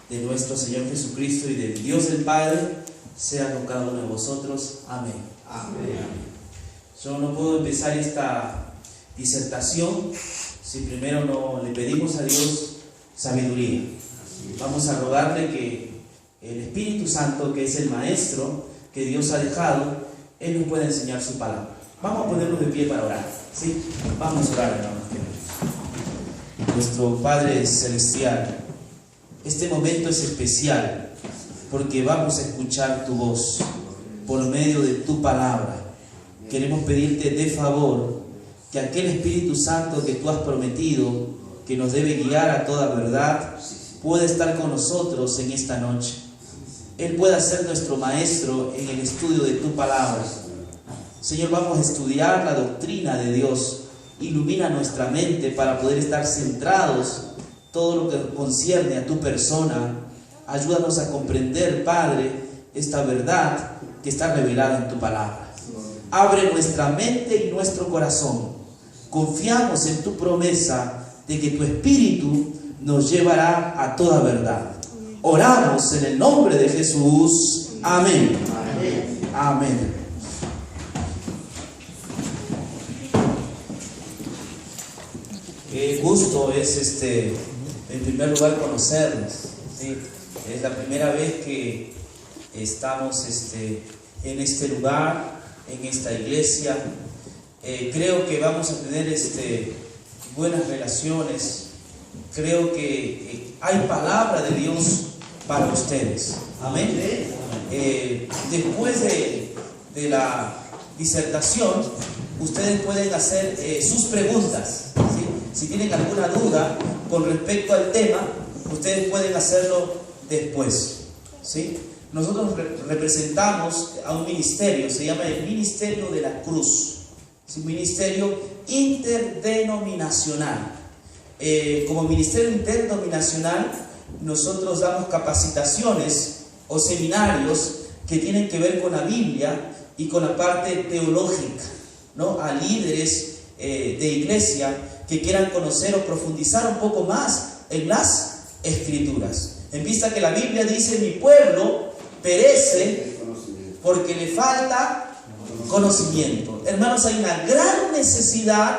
de nuestro Señor Jesucristo y del Dios del Padre sea con cada uno de vosotros. Amén. Amén. Yo no puedo empezar esta disertación si primero no le pedimos a Dios sabiduría. Vamos a rogarle que el Espíritu Santo, que es el Maestro que Dios ha dejado, Él nos pueda enseñar su palabra. Vamos a ponernos de pie para orar, ¿sí? Vamos a orar, hermanos. Nuestro Padre Celestial, este momento es especial porque vamos a escuchar tu voz por medio de tu palabra. Queremos pedirte de favor que aquel Espíritu Santo que tú has prometido, que nos debe guiar a toda verdad, pueda estar con nosotros en esta noche. Él pueda ser nuestro maestro en el estudio de tu palabra. Señor, vamos a estudiar la doctrina de Dios. Ilumina nuestra mente para poder estar centrados todo lo que concierne a tu persona. Ayúdanos a comprender, Padre, esta verdad que está revelada en tu palabra. Abre nuestra mente y nuestro corazón. Confiamos en tu promesa de que tu Espíritu nos llevará a toda verdad. Oramos en el nombre de Jesús. Amén. Amén. Amén. Qué gusto es en primer lugar conocernos, ¿sí? Es la primera vez que estamos en este lugar, en esta iglesia. Creo que vamos a tener buenas relaciones. Creo que hay palabra de Dios para ustedes. Amén. Después de la disertación, ustedes pueden hacer sus preguntas, ¿sí? Si tienen alguna duda con respecto al tema, ustedes pueden hacerlo después, ¿sí? Nosotros representamos a un ministerio, se llama el Ministerio de la Cruz. Es un ministerio interdenominacional. Como ministerio interdenominacional, nosotros damos capacitaciones o seminarios que tienen que ver con la Biblia y con la parte teológica, ¿no? A líderes de iglesia que quieran conocer o profundizar un poco más en las Escrituras. En vista que la Biblia dice: mi pueblo perece porque le falta conocimiento. Hermanos, hay una gran necesidad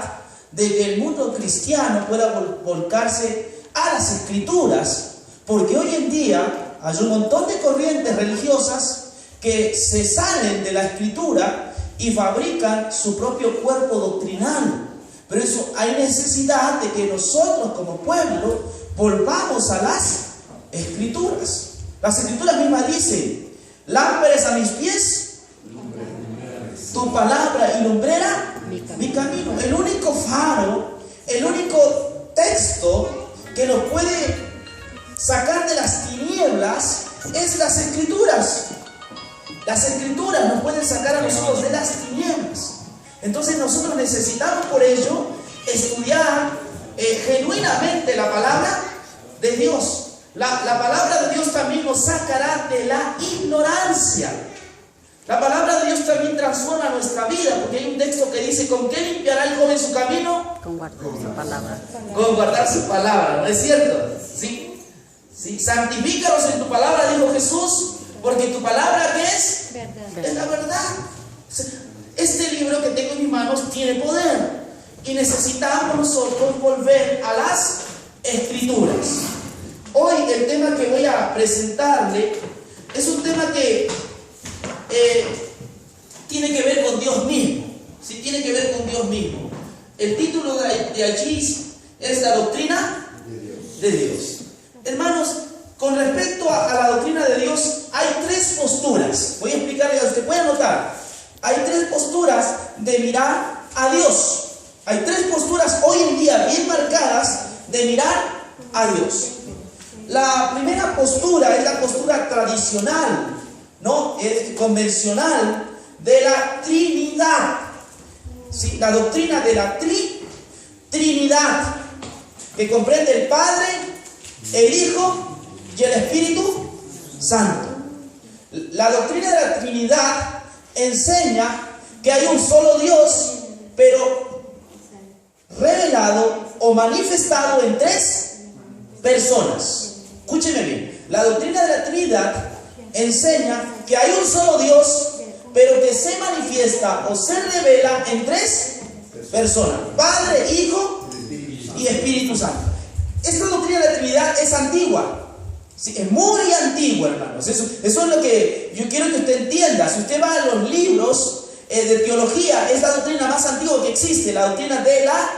de que el mundo cristiano pueda volcarse a las Escrituras, porque hoy en día hay un montón de corrientes religiosas que se salen de la Escritura y fabrican su propio cuerpo doctrinal. Pero eso, hay necesidad de que nosotros como pueblo volvamos a las Escrituras. Las Escrituras mismas dicen: lámparas a mis pies, tu palabra y lumbrera mi camino. El único faro, el único texto que nos puede sacar de las tinieblas es las Escrituras. Las Escrituras nos pueden sacar a nosotros de las tinieblas. Entonces nosotros necesitamos por ello estudiar genuinamente la palabra de Dios. La palabra de Dios también nos sacará de la ignorancia. La palabra de Dios también transforma nuestra vida, porque hay un texto que dice: ¿con qué limpiará el joven su camino? Con guardar su palabra. Con guardar su palabra, ¿no es cierto? ¿Sí? ¿Sí? Santifícalos en tu palabra, dijo Jesús, porque tu palabra, ¿qué es? Verdad. Es la verdad. Este libro que tengo en mis manos tiene poder y necesitamos nosotros volver a las Escrituras. Hoy el tema que voy a presentarle es un tema que tiene que ver con Dios mismo. Sí, tiene que ver con Dios mismo. El título de allí es la doctrina de Dios. Hermanos, con respecto a la doctrina de Dios hay tres posturas. Voy a explicarle a usted, puede anotar. Hay tres posturas de mirar a Dios. Hay tres posturas hoy en día bien marcadas de mirar a Dios. La primera postura es la postura tradicional, ¿no? Es convencional de la Trinidad. ¿Sí? La doctrina de la Trinidad, que comprende el Padre, el Hijo y el Espíritu Santo. La doctrina de la Trinidad enseña que hay un solo Dios, pero revelado o manifestado en tres personas. Escúcheme bien, la doctrina de la Trinidad enseña que hay un solo Dios, pero que se manifiesta o se revela en tres personas: Padre, Hijo y Espíritu Santo. Esta doctrina de la Trinidad es antigua. Sí, es muy antigua, hermanos. Eso es lo que yo quiero que usted entienda. Si usted va a los libros de teología, es la doctrina más antigua que existe, la doctrina de la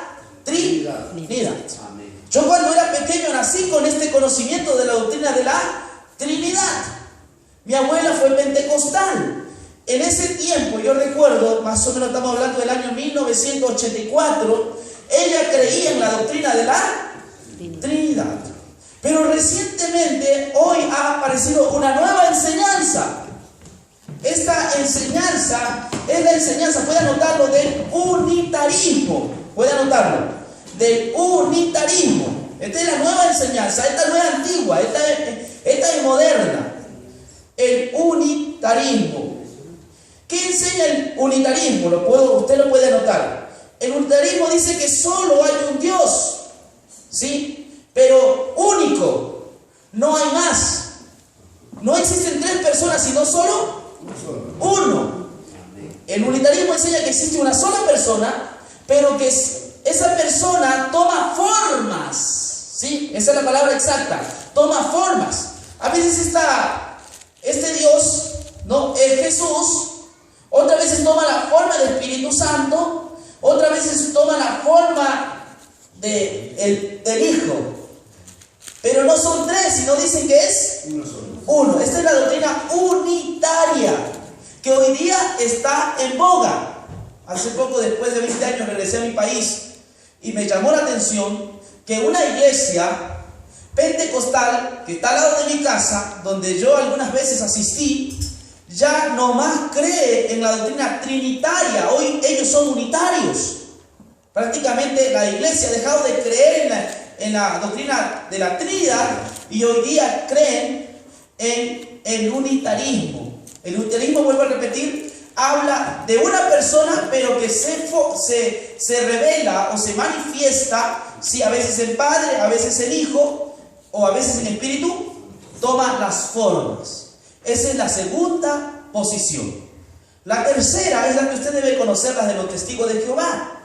Trinidad. Yo cuando era pequeño nací con este conocimiento de la doctrina de la Trinidad. Mi abuela fue pentecostal. En ese tiempo, yo recuerdo, más o menos estamos hablando del año 1984, ella creía en la doctrina de la Trinidad. Pero recientemente, hoy ha aparecido una nueva enseñanza. Esta enseñanza es la enseñanza, puede anotarlo, del unitarismo. Puede anotarlo, del unitarismo. Esta es la nueva enseñanza, esta no es antigua, esta es moderna. El unitarismo. ¿Qué enseña el unitarismo? Usted lo puede anotar. El unitarismo dice que solo hay un Dios, ¿sí? Pero único, no hay más. No existen tres personas, sino solo uno. El unitarismo enseña que existe una sola persona, pero que esa persona toma formas, ¿sí? Esa es la palabra exacta, toma formas. A veces este Dios, ¿no?, es Jesús. Otras veces toma la forma del Espíritu Santo. Otras veces toma la forma del Hijo. Pero no son tres, sino dicen que es uno. Esta es la doctrina unitaria, que hoy día está en boga. Hace poco, después de 20 años, regresé a mi país y me llamó la atención que una iglesia pentecostal que está al lado de mi casa, donde yo algunas veces asistí, ya no más cree en la doctrina trinitaria. Hoy ellos son unitarios. Prácticamente la iglesia ha dejado de creer en la doctrina de la Trinidad y hoy día creen en el unitarismo. El unitarismo, vuelvo a repetir, habla de una persona, pero que se revela o se manifiesta, sí, a veces el Padre, a veces el Hijo, o a veces el Espíritu, toma las formas. Esa es la segunda posición. La tercera es la que usted debe conocer, la de los testigos de Jehová.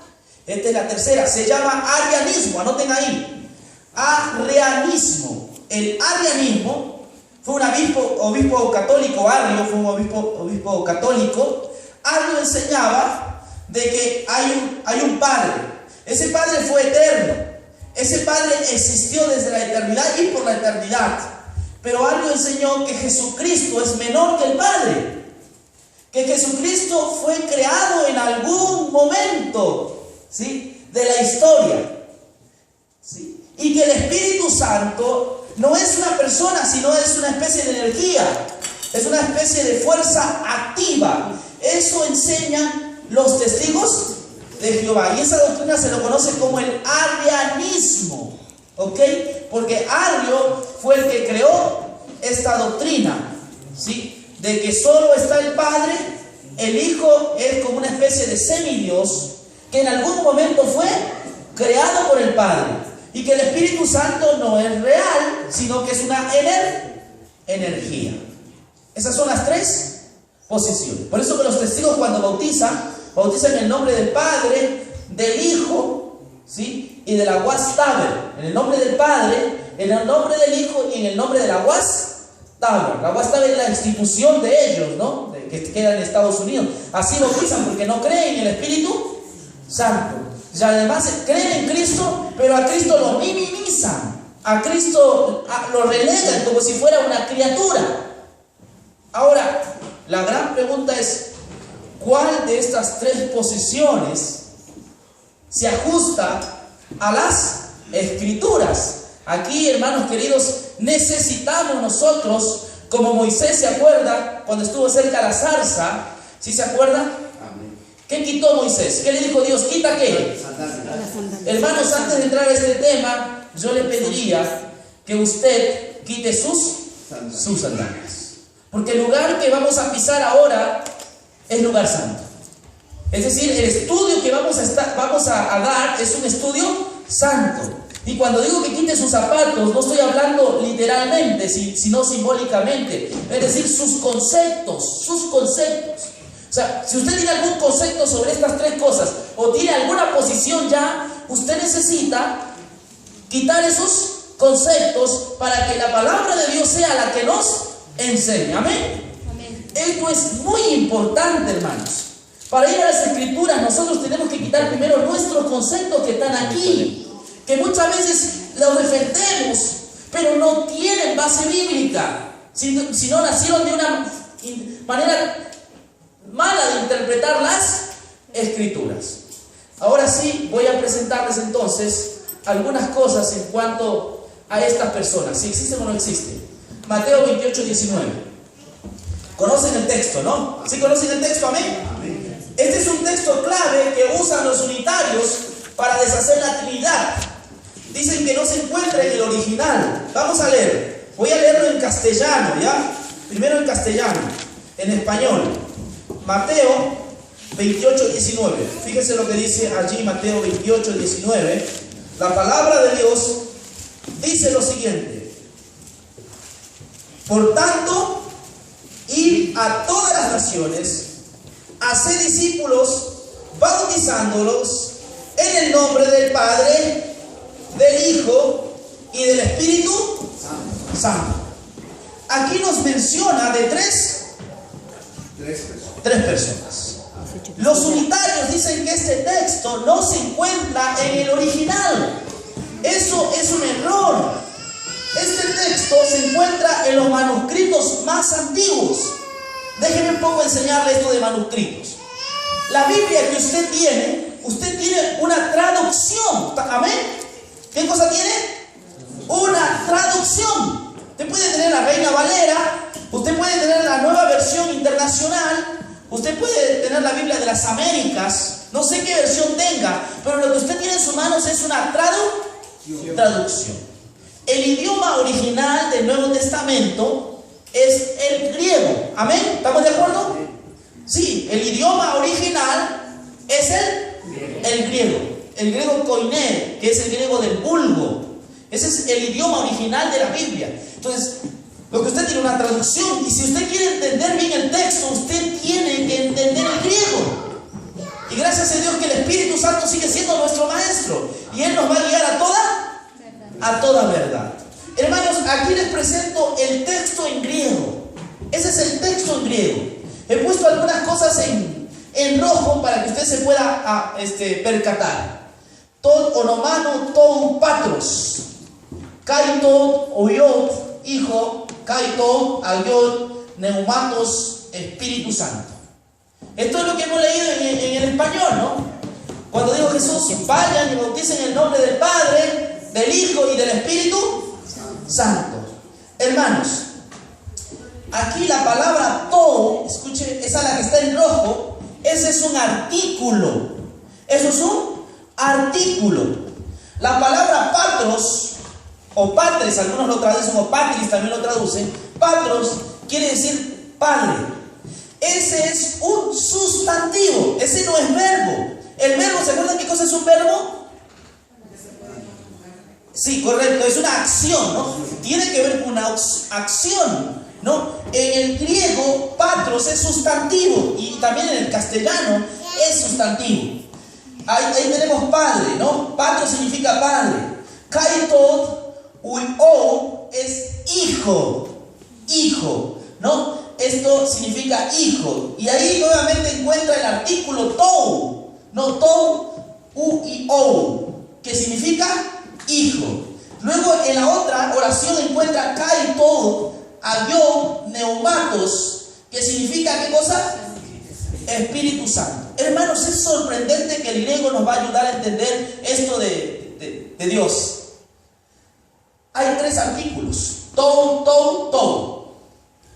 Esta es la tercera, se llama arrianismo, anoten ahí. Arrianismo. El arrianismo fue un obispo católico, Arrio fue un obispo católico. Arrio enseñaba de que hay un Padre. Ese Padre fue eterno. Ese Padre existió desde la eternidad y por la eternidad. Pero Arrio enseñó que Jesucristo es menor que el Padre. Que Jesucristo fue creado en algún momento, ¿sí?, de la historia. ¿Sí? Y que el Espíritu Santo no es una persona, sino es una especie de energía. Es una especie de fuerza activa. Eso enseñan los testigos de Jehová. Y esa doctrina se lo conoce como el arrianismo. ¿Ok? Porque Arrio fue el que creó esta doctrina, ¿sí?, de que solo está el Padre, el Hijo es como una especie de semidios que en algún momento fue creado por el Padre, y que el Espíritu Santo no es real, sino que es una energía. Esas son las tres posiciones. Por eso que los testigos, cuando bautizan en el nombre del Padre, del Hijo, ¿sí?, y de la Aguas Taber. En el nombre del Padre, en el nombre del Hijo y en el nombre de la Aguas Taber. La Aguas Taber es la institución de ellos, ¿no?, que queda en Estados Unidos. Así bautizan porque no creen en el Espíritu Santo. Y además creen en Cristo, pero a Cristo lo minimizan. A Cristo lo relegan como si fuera una criatura. Ahora, la gran pregunta es, ¿cuál de estas tres posiciones se ajusta a las Escrituras? Aquí, hermanos queridos, necesitamos nosotros, como Moisés, ¿se acuerda? Cuando estuvo cerca de la zarza, ¿sí se acuerda? Amén. ¿Qué quitó Moisés? ¿Qué le dijo Dios? ¿Quita qué? Hermanos, antes de entrar a este tema, yo le pediría que usted quite sus sandalias. Porque el lugar que vamos a pisar ahora es lugar santo. Es decir, el estudio que vamos a dar es un estudio santo. Y cuando digo que quite sus zapatos, no estoy hablando literalmente, sino simbólicamente. Es decir, sus conceptos. O sea, si usted tiene algún concepto sobre estas tres cosas, o tiene alguna posición ya, usted necesita quitar esos conceptos para que la palabra de Dios sea la que nos enseñe. Amén. Amén. Esto es muy importante, hermanos. Para ir a las Escrituras, nosotros tenemos que quitar primero nuestros conceptos que están aquí, que muchas veces los defendemos, pero no tienen base bíblica, sino nacieron de una manera mala de interpretar las Escrituras. Ahora sí, voy a presentarles entonces algunas cosas en cuanto a estas personas, si existen o no existen. Mateo 28, 19. ¿Conocen el texto, no? ¿Sí conocen el texto? Amén. Este es un texto clave que usan los unitarios para deshacer la Trinidad. Dicen que no se encuentra en el original. Vamos a leer. Voy a leerlo en castellano, ¿ya? Primero en castellano, en español. Mateo 28, 19. Fíjense lo que dice allí Mateo 28, 19. La palabra de Dios dice lo siguiente: por tanto, id a todas las naciones, haced discípulos, bautizándolos en el nombre del Padre, del Hijo y del Espíritu Santo. Aquí nos menciona de tres personas. Los unitarios dicen que este texto no se encuentra en el original. Eso es un error. Este texto se encuentra en los manuscritos más antiguos. Déjenme un poco enseñarle esto de manuscritos. La Biblia que usted tiene una traducción. ¿Amén? ¿Qué cosa tiene? Una traducción. Usted puede tener la Reina Valera, usted puede tener la Nueva Versión Internacional, usted puede tener la Biblia de las Américas, no sé qué versión tenga, pero lo que usted tiene en sus manos es una traducción. El idioma original del Nuevo Testamento es el griego. ¿Amén? ¿Estamos de acuerdo? Sí, el idioma original es el griego. El griego koiné, que es el griego del vulgo. Ese es el idioma original de la Biblia. Entonces, lo que usted tiene una traducción, y si usted quiere entender bien el texto, usted tiene que entender el griego. Y gracias a Dios que el Espíritu Santo sigue siendo nuestro maestro, y Él nos va a guiar a toda verdad. Hermanos, aquí les presento el texto en griego. Ese es el texto en griego. He puesto algunas cosas en rojo para que usted se pueda percatar. Tod onomano tou patros. Kaito oyot, hijo. Kaito ayot, neumatos, Espíritu Santo. Esto es lo que hemos leído en el español, ¿no? Cuando dijo Jesús, vayan y bauticen en el nombre del Padre, del Hijo y del Espíritu Santo. Hermanos, aquí la palabra todo, escuche, esa la que está en rojo, ese es un artículo. Eso es un artículo. La palabra patros o patres, algunos lo traducen, o patris también lo traducen. Patros quiere decir padre. Ese es un sustantivo, ese no es verbo. El verbo, ¿se acuerdan qué cosa es un verbo? Sí, correcto, es una acción, ¿no? Tiene que ver con una acción, ¿no? En el griego, patros es sustantivo, y también en el castellano es sustantivo. Ahí tenemos padre, ¿no? Patros significa padre. Kaitot uio es hijo, ¿no? Esto significa hijo. Y ahí nuevamente encuentra el artículo tou, no tou uio, que significa hijo. Luego en la otra oración encuentra kai todo ayo neumatos, que significa ¿qué cosa? Espíritu Santo. Hermanos, es sorprendente que el griego nos va a ayudar a entender esto de Dios. Hay tres artículos: tou.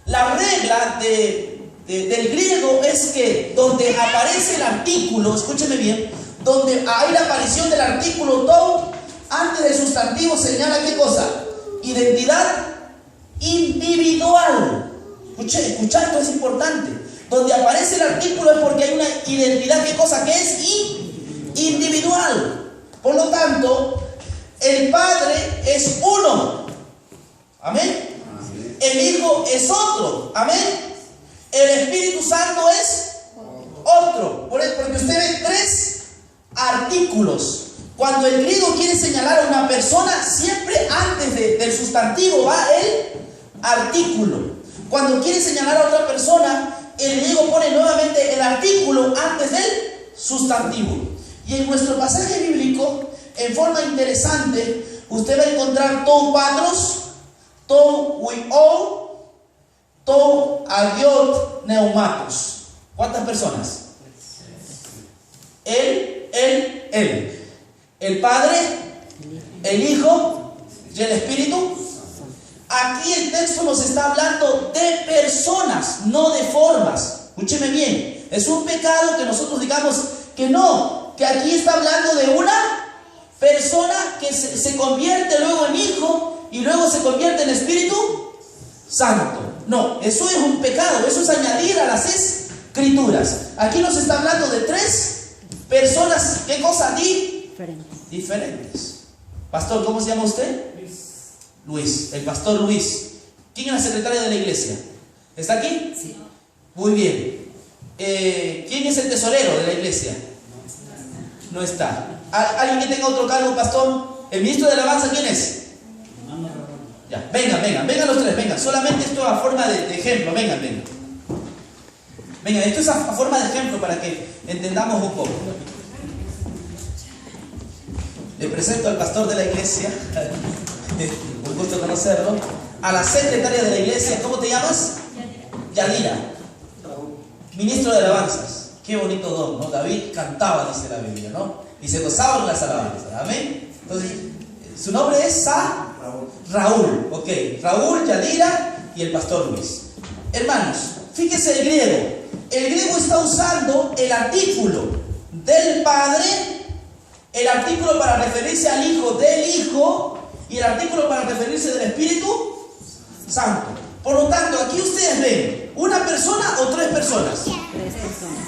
La regla del griego es que donde aparece el artículo, escúcheme bien, donde hay la aparición del artículo tou, antes del sustantivo señala ¿qué cosa? Identidad individual. Escucha, esto es importante. Donde aparece el artículo es porque hay una identidad, ¿qué cosa? Que es individual. Por lo tanto, el Padre es uno. Amén. El Hijo es otro. Amén. El Espíritu Santo es otro. Porque usted ve tres artículos. Cuando el griego quiere señalar a una persona, siempre antes del sustantivo va el artículo. Cuando quiere señalar a otra persona, el griego pone nuevamente el artículo antes del sustantivo. Y en nuestro pasaje bíblico, en forma interesante, usted va a encontrar tou patros, tou huiou, tou agiot neumatos. ¿Cuántas personas? Él. El Padre, el Hijo y el Espíritu. Aquí el texto nos está hablando de personas, no de formas. Escúcheme bien. Es un pecado que nosotros digamos que no, que aquí está hablando de una persona que se convierte luego en Hijo y luego se convierte en Espíritu Santo. No, eso es un pecado, eso es añadir a las Escrituras. Aquí nos está hablando de tres personas, ¿qué cosa? Diferentes. Pastor, ¿cómo se llama usted? Luis, el pastor Luis. ¿Quién es la secretaria de la iglesia? ¿Está aquí? Sí. Muy bien. ¿Quién es el tesorero de la iglesia? No está. ¿Alguien que tenga otro cargo, pastor? ¿El ministro de alabanza quién es? Ya, vengan los tres, vengan. Solamente esto a forma de ejemplo, vengan. Venga, esto es a forma de ejemplo para que entendamos un poco. Le presento al pastor de la iglesia, un gusto conocerlo, a la secretaria de la iglesia. ¿Cómo te llamas? Yadira. Ministro de alabanzas. Qué bonito don, ¿no? David cantaba, dice la Biblia, ¿no? Y se gozaba en las alabanzas. Amén. Entonces, su nombre es Raúl. Ok, Raúl, Yadira y el pastor Luis. Hermanos, fíjese el griego. El griego está usando el artículo del Padre, el artículo para referirse al Hijo del Hijo y el artículo para referirse del Espíritu Santo. Por lo tanto, aquí ustedes ven una persona o tres personas. Tres personas.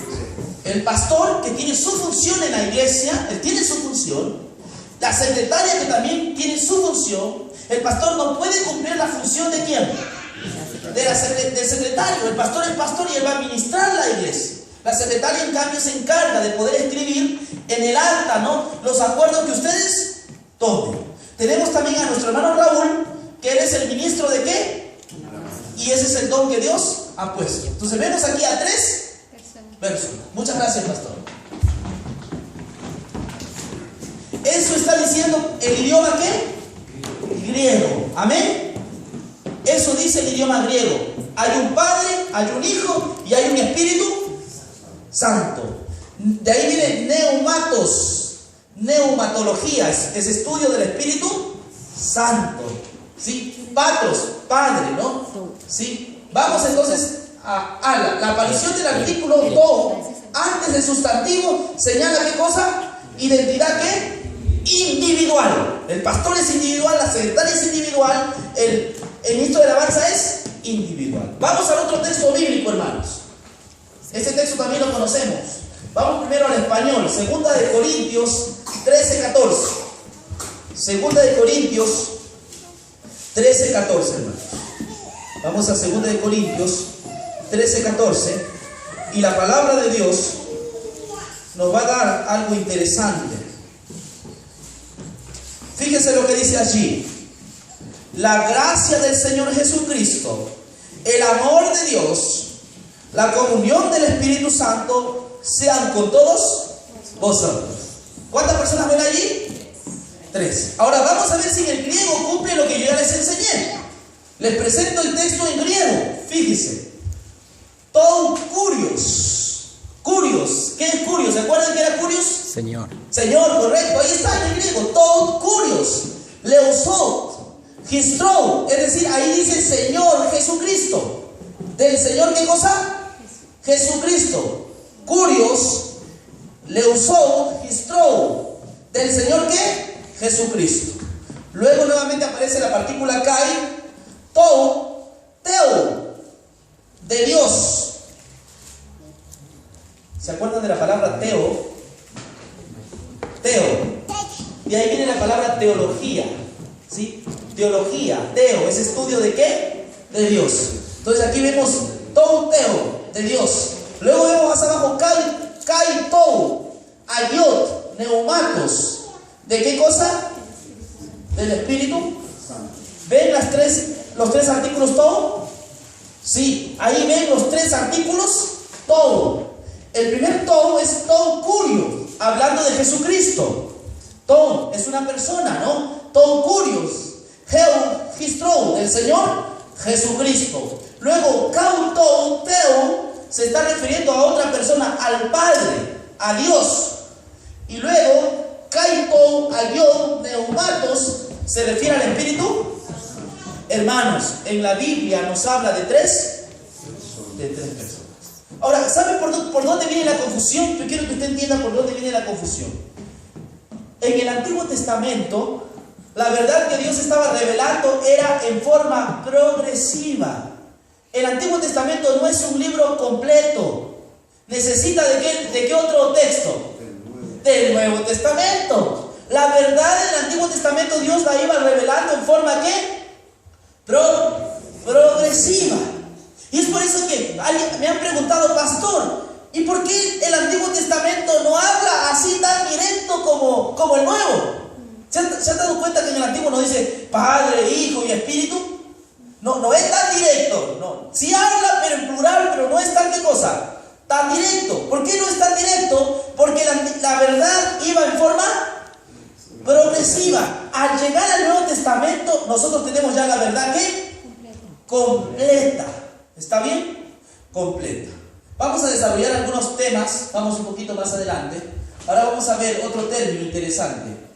El pastor, que tiene su función en la iglesia, él tiene su función. La secretaria, que también tiene su función. El pastor no puede cumplir la función de ¿quién? Del secretario. El pastor es pastor y él va a administrar la iglesia. La secretaria, en cambio, se encarga de poder escribir en el acta, ¿no?, los acuerdos que ustedes tomen. Tenemos también a nuestro hermano Raúl, que él es el ministro de ¿qué? Y ese es el don que Dios ha puesto. Entonces vemos aquí a tres personas. Muchas gracias, pastor. Eso está diciendo el idioma ¿qué? Griego. Amén. Eso dice el idioma griego. Hay un Padre, hay un Hijo y hay un Espíritu Santo. De ahí viene neumatos, neumatología, es estudio del Espíritu Santo. ¿Sí? Patros, Padre, ¿no? ¿Sí? Vamos entonces a la aparición del artículo tou antes del sustantivo señala ¿qué cosa? Identidad ¿qué? Individual. El pastor es individual, la secretaria es individual, el ministro de alabanza es individual. Vamos al otro texto bíblico, hermanos. Este texto también lo conocemos. Vamos primero al español. Segunda de Corintios 13:14. Segunda de Corintios 13:14, hermanos. Vamos a Segunda de Corintios 13:14. Y la palabra de Dios nos va a dar algo interesante. Fíjense lo que dice allí. La gracia del Señor Jesucristo, el amor de Dios, la comunión del Espíritu Santo sean con todos vosotros. ¿Cuántas personas ven allí? Tres. Ahora vamos a ver si en el griego cumple lo que yo ya les enseñé. Les presento el texto en griego. Fíjense. Tou kurios. Kurios. ¿Qué es kurios? ¿Se acuerdan que era kurios? Señor. Señor, correcto. Ahí está en el griego. Tou kurios. Leusot. Histrou. Es decir, ahí dice Señor Jesucristo. ¿Del Señor qué cosa? Jesucristo. Kurios. Leusot. Histrou. ¿Del Señor qué? Jesucristo. Luego nuevamente aparece la partícula kai. Tou. Teu. De Dios. ¿Se acuerdan de la palabra teo? Teo. De ahí viene la palabra teología. ¿Sí? Teología, teo, ¿es estudio de qué? De Dios. Entonces aquí vemos todo teo, de Dios. Luego vemos más abajo kai tou, ayot, neumatos. ¿De qué cosa? Del Espíritu. ¿Ven los tres artículos todo? Sí, ahí ven los tres artículos todo. El primer todo es todo curio, hablando de Jesucristo. Todo es una persona, ¿no? Todo curios. Histro, del Señor Jesucristo. Luego, cauto, teo, se está refiriendo a otra persona, al Padre, a Dios. Y luego, kaito, ayod, neumatos, se refiere al Espíritu. Hermanos, en la Biblia nos habla de tres personas. Ahora, ¿sabe por dónde viene la confusión? Yo quiero que usted entienda por dónde viene la confusión. En el Antiguo Testamento, la verdad que Dios estaba revelando era en forma progresiva. El Antiguo Testamento no es un libro completo. ¿Necesita de qué otro texto? Del Nuevo Testamento. La verdad en el Antiguo Testamento Dios la iba revelando en forma ¿qué? Progresiva. Y es por eso que me han preguntado, pastor, ¿y por qué el Antiguo Testamento no habla así tan directo como el Nuevo? ¿Se han dado cuenta que en el Antiguo no dice Padre, Hijo y Espíritu? No es tan directo. No. Sí habla, pero en plural, pero no es tan ¿qué cosa? Tan directo. ¿Por qué no es tan directo? Porque la verdad iba en forma progresiva. Al llegar al Nuevo Testamento, nosotros tenemos ya la verdad ¿qué? Completa. ¿Está bien? Completa. Vamos a desarrollar algunos temas. Vamos un poquito más adelante. Ahora vamos a ver otro término interesante.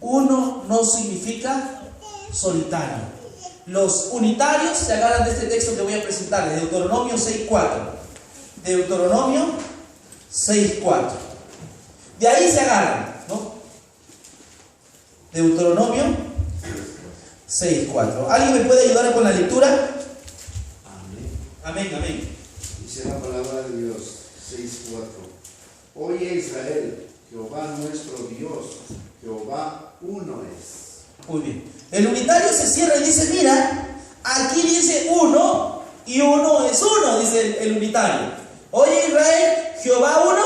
Uno no significa solitario. Los unitarios se agarran de este texto que voy a presentarles, Deuteronomio 6.4. Deuteronomio 6.4. De ahí se agarran, ¿no? Deuteronomio 6.4. ¿Alguien me puede ayudar con la lectura? Amén, amén. Dice la palabra de Dios 6.4. Oye Israel, Jehová nuestro Dios, Jehová uno es. Muy bien. El unitario se cierra y dice, mira, aquí dice uno y uno es uno, dice el unitario. Oye Israel, Jehová uno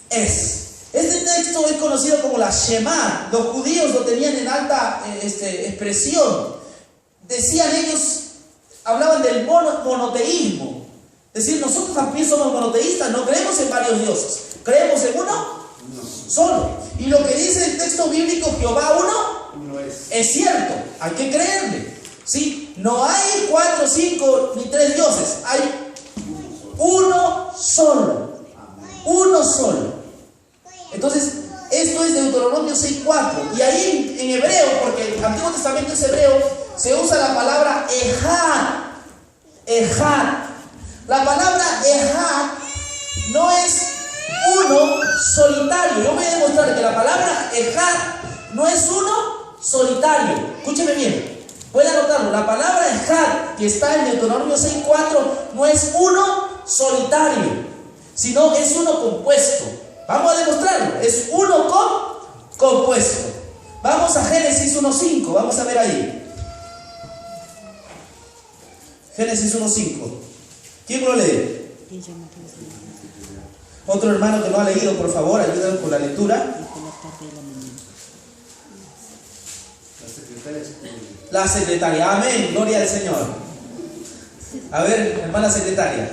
es. Este texto es conocido como la Shema. Los judíos lo tenían en alta expresión. Decían ellos, hablaban del monoteísmo. Es decir, nosotros también somos monoteístas, no creemos en varios dioses. ¿Creemos en uno? Solo. Y lo que dice el texto bíblico, Jehová uno es cierto, hay que creerle. ¿Sí? No hay 4, 5 ni 3 dioses, hay uno solo. Uno solo. Entonces, esto es Deuteronomio 6.4. Y ahí en hebreo, porque el Antiguo Testamento es hebreo, se usa la palabra Ejad. Ejad. La palabra Ejad no es uno solitario. Yo voy a demostrar que la palabra Ejad no es uno solitario. Escúcheme bien. Puede anotarlo. La palabra Ejad que está en Deuteronomio 6.4 no es uno solitario, sino es uno compuesto. Vamos a demostrarlo. Es uno compuesto. Vamos a Génesis 1.5. Vamos a ver ahí. Génesis 1.5. ¿Quién lo lee? Otro hermano que no ha leído, por favor, ayúdanos con la lectura. La secretaria. Amén. Gloria al Señor. A ver, hermana secretaria.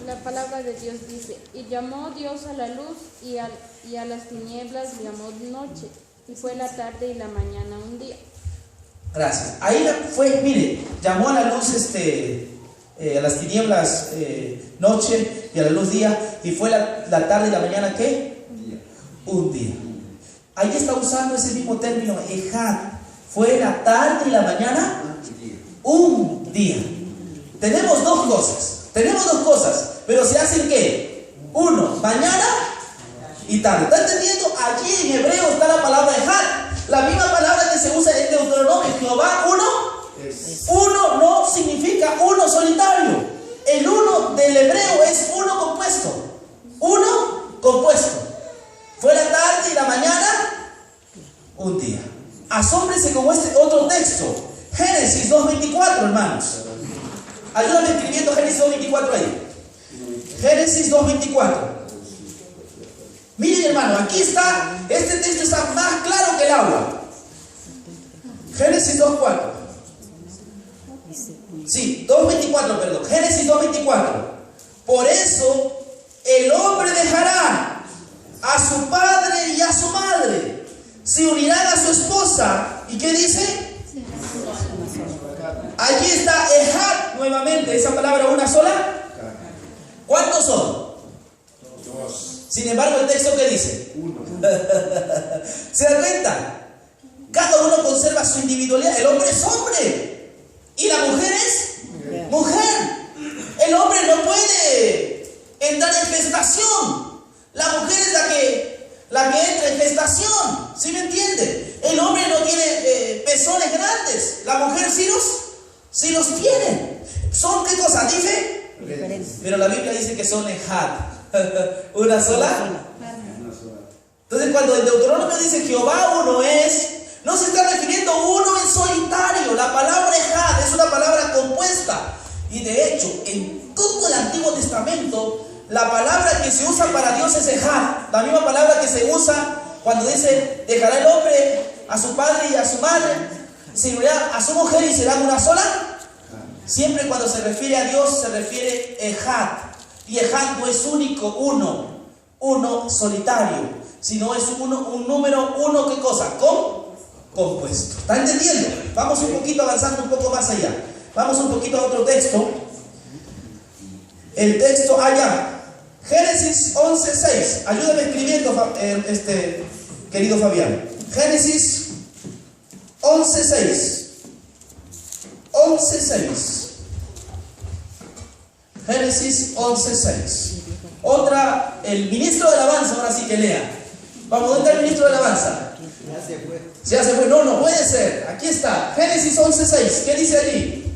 La palabra de Dios dice: y llamó Dios a la luz y a las tinieblas llamó noche, y fue la tarde y la mañana un día. Gracias. Ahí fue, mire, llamó a la luz a las tinieblas noche y a la luz día, y fue la tarde y la mañana ¿qué? Un día. Ahí está usando ese mismo término, Ejad. Fue la tarde y la mañana un día. Tenemos dos cosas, pero se hacen ¿qué? Uno, mañana y tarde. ¿Está entendiendo? Allí en hebreo está la palabra Ejad, la misma palabra que se usa en Deuteronomio. Jehová uno no significa uno solitario. El uno del hebreo es uno compuesto. Uno compuesto. Fue la tarde y la mañana un día. Asómbrese con este otro texto. Génesis 2:24, hermanos. Ayúdame escribiendo Génesis 2:24 ahí. Génesis 2:24. Miren, hermano, aquí está. Este texto está más claro que el agua. Génesis 2:4. Sí, 2:24, perdón. Génesis 2:24. Por eso el hombre dejará a su padre y a su madre, se unirán a su esposa. ¿Y qué dice? Allí está Ejad nuevamente, esa palabra, una sola. ¿Cuántos son? Dos. Sin embargo, el texto, ¿qué dice? Uno. ¿Se dan cuenta? Cada uno conserva su individualidad. El hombre es hombre y la mujer es mujer. El hombre no puede entrar en gestación. La mujer es la que entra en gestación. ¿Sí me entiende? El hombre no tiene pezones grandes. La mujer sí los tiene. ¿Son qué cosa? ¿Dice? Pero la Biblia dice que son Ejad. ¿Una sola? Entonces, cuando el Deuteronomio dice Jehová uno es, no se está refiriendo a uno en solitario. La palabra Ejad es una palabra compuesta. Y de hecho, en todo el Antiguo Testamento, la palabra que se usa para Dios es Ejad. La misma palabra que se usa cuando dice, dejará el hombre a su padre y a su madre, se unirá a su mujer y serán una sola. Siempre cuando se refiere a Dios se refiere Ejad. Y Ejad no es único, uno solitario, sino es un número uno, ¿qué cosa? Compuesto. ¿Está entendiendo? Vamos un poquito avanzando un poco más allá. Vamos un poquito a otro texto. El texto allá. Génesis 11:6. Ayúdame escribiendo, querido Fabián. Génesis 11:6. 11:6. Génesis 11:6. Otra, el ministro de alabanza, ahora sí que lea. Vamos, ¿dónde está el ministro de alabanza? Ya se fue. No puede ser. Aquí está. Génesis 11:6. ¿Qué dice allí?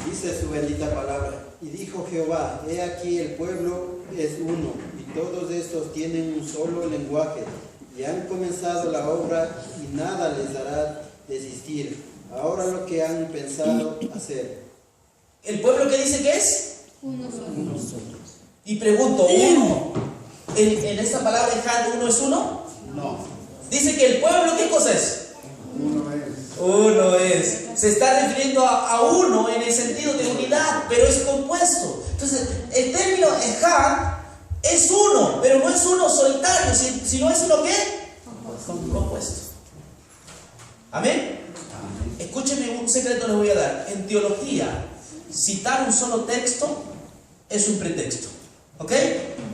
Dice su bendita palabra. Y dijo Jehová, he aquí el pueblo es uno, y todos estos tienen un solo lenguaje, y han comenzado la obra, y nada les hará desistir. Ahora lo que han pensado hacer. ¿El pueblo qué dice que es? Uno solo. Y pregunto, ¿uno? ¿En esta palabra Ejad uno es uno? No. Dice que el pueblo, ¿qué cosa es? Uno es. Uno es. Se está refiriendo a uno en el sentido de unidad, pero es compuesto. Entonces, el término Ejad es uno, pero no es uno solitario, sino es uno ¿qué? Compuesto. ¿Amén? Escúchenme, un secreto les voy a dar. En teología, citar un solo texto es un pretexto. ¿Ok?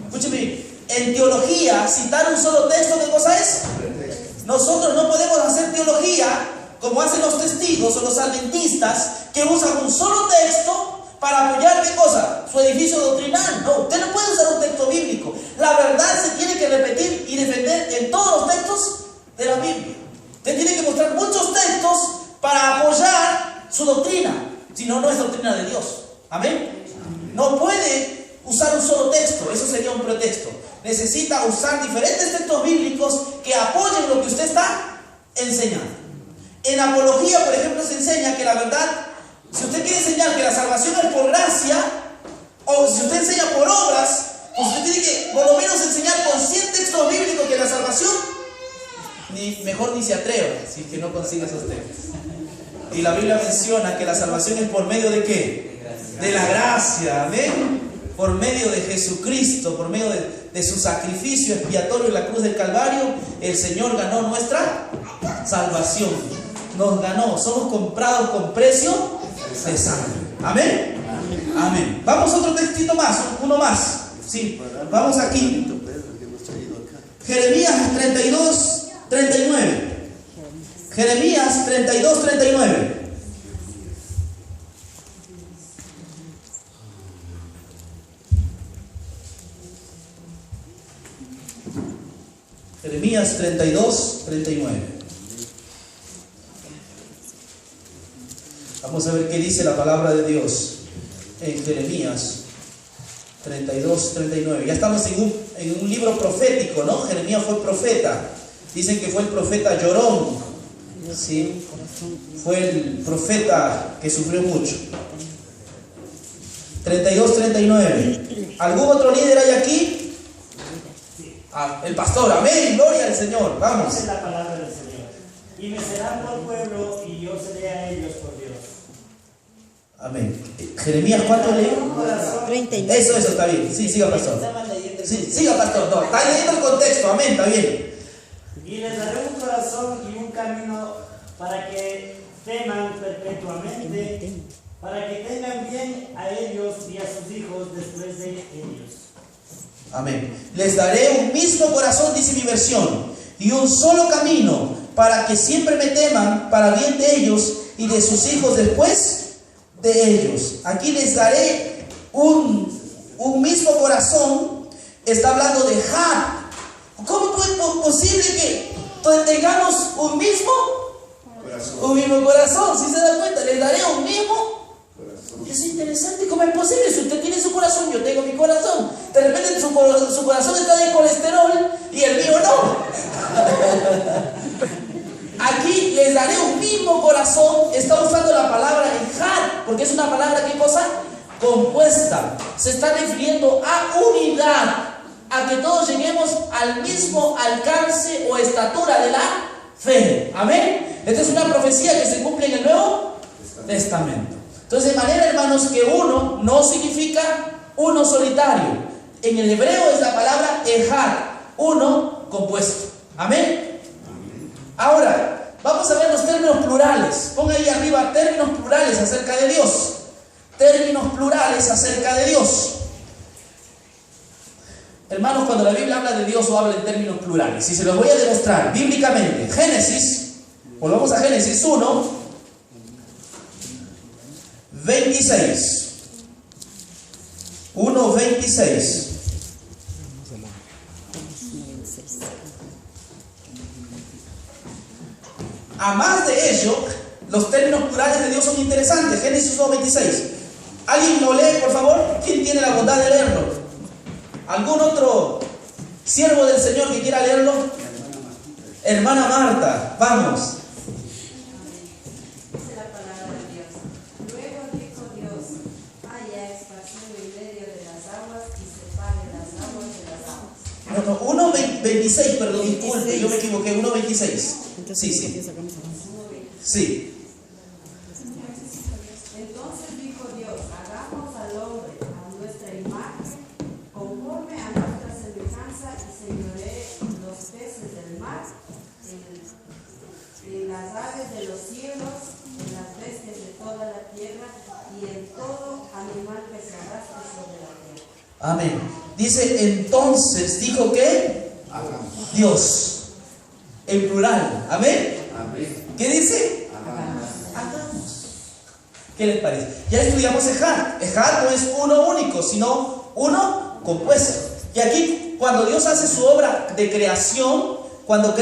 Escúchenme. En teología, citar un solo texto, ¿qué cosa es? Nosotros no podemos hacer teología como hacen los testigos o los adventistas, que usan un solo texto para apoyar ¿qué cosa? Su edificio doctrinal. No, usted no puede usar un texto bíblico. La verdad se tiene que repetir y defender en todos los textos de la Biblia. Usted tiene que mostrar muchos textos para apoyar su doctrina. Si no, no es doctrina de Dios. ¿Amén? No puede usar un solo texto. Eso sería un pretexto. Necesita usar diferentes textos bíblicos que apoyen lo que usted está enseñando. En apología, por ejemplo, se enseña que la verdad, si usted quiere enseñar que la salvación es por gracia, o si usted enseña por obras, pues usted tiene que por lo menos enseñar con 100 textos bíblicos que la salvación, mejor ni se atreva, si es que no consigue esos textos. Y la Biblia menciona que la salvación es por medio de ¿qué? De la gracia, amén. Por medio de Jesucristo, por medio de su sacrificio expiatorio en la cruz del Calvario, el Señor ganó nuestra salvación. Nos ganó, somos comprados con precio de sangre. Amén. Amén. Vamos a otro textito más, uno más. Sí, vamos aquí. Jeremías 32:39. Jeremías 32:39. Jeremías 32:39. Vamos a ver qué dice la palabra de Dios en Jeremías 32:39. Ya estamos en un en un libro profético, ¿no? Jeremías fue profeta. Dicen que fue el profeta llorón, ¿sí? Fue el profeta que sufrió mucho. 32-39. ¿Algún otro líder hay aquí? El pastor, amén, gloria al Señor, vamos. Esa es la palabra del Señor. Y me serán por pueblo y yo seré a ellos por Dios. Amén. Jeremías, ¿cuánto leí? 39. Eso, está bien. Sí, siga, pastor. Sí, siga, pastor. No, está leyendo el contexto, amén, está bien. Y les daré un corazón y un camino para que teman perpetuamente, para que tengan bien a ellos y a sus hijos después de ellos. Amén. Les daré un mismo corazón, dice mi versión, y un solo camino, para que siempre me teman, para bien de ellos y de sus hijos después de ellos. Aquí les daré un mismo corazón. Está hablando de Had. ¿Cómo es posible que tengamos un mismo corazón? Si se da cuenta, les daré un mismo corazón. Es interesante, ¿cómo es posible? Si usted tiene su corazón, yo tengo mi corazón. De repente su corazón está de colesterol y el mío no. Aquí les daré un mismo corazón. Está usando la palabra Had, porque es una palabra, ¿qué cosa? Compuesta. Se está refiriendo a unidad, a que todos lleguemos al mismo alcance o estatura de la fe. Amén. Esta es una profecía que se cumple en el Nuevo Testamento. Entonces, de manera, hermanos, que uno no significa uno solitario. En el hebreo es la palabra Ejad, uno compuesto. Amén. Ahora, vamos a ver los términos plurales. Ponga ahí arriba términos plurales acerca de Dios. Términos plurales acerca de Dios. Hermanos, cuando la Biblia habla de Dios o habla en términos plurales, y se los voy a demostrar bíblicamente. Génesis, volvamos a Génesis 1, 26. 1:26. A más de ello, los términos plurales de Dios son interesantes. Génesis 1:26. ¿Alguien lo lee, por favor? ¿Quién tiene la bondad de leerlo? ¿Algún otro siervo del Señor que quiera leerlo? Hermana Marta, vamos. Dice la palabra de Dios. Luego dijo Dios: haya espacio en medio de las aguas y separe las aguas de las aguas. No, 1:26, perdón, disculpe, yo me equivoqué, 1:26. Sí. Entonces dijo Dios: hagamos al hombre a nuestra imagen, conforme a nuestra semejanza, y señoree los peces del mar, en las aves de los cielos, en las bestias de toda la tierra, y en todo animal que se arrastre sobre la tierra. Amén. Dice, entonces, dijo que Dios, en plural. Amén. ¿Qué dice? Hagamos. ¿Qué les parece? Ya estudiamos Ejad. Ejad no es uno único, sino uno compuesto. Y aquí, cuando Dios hace su obra de creación, cuando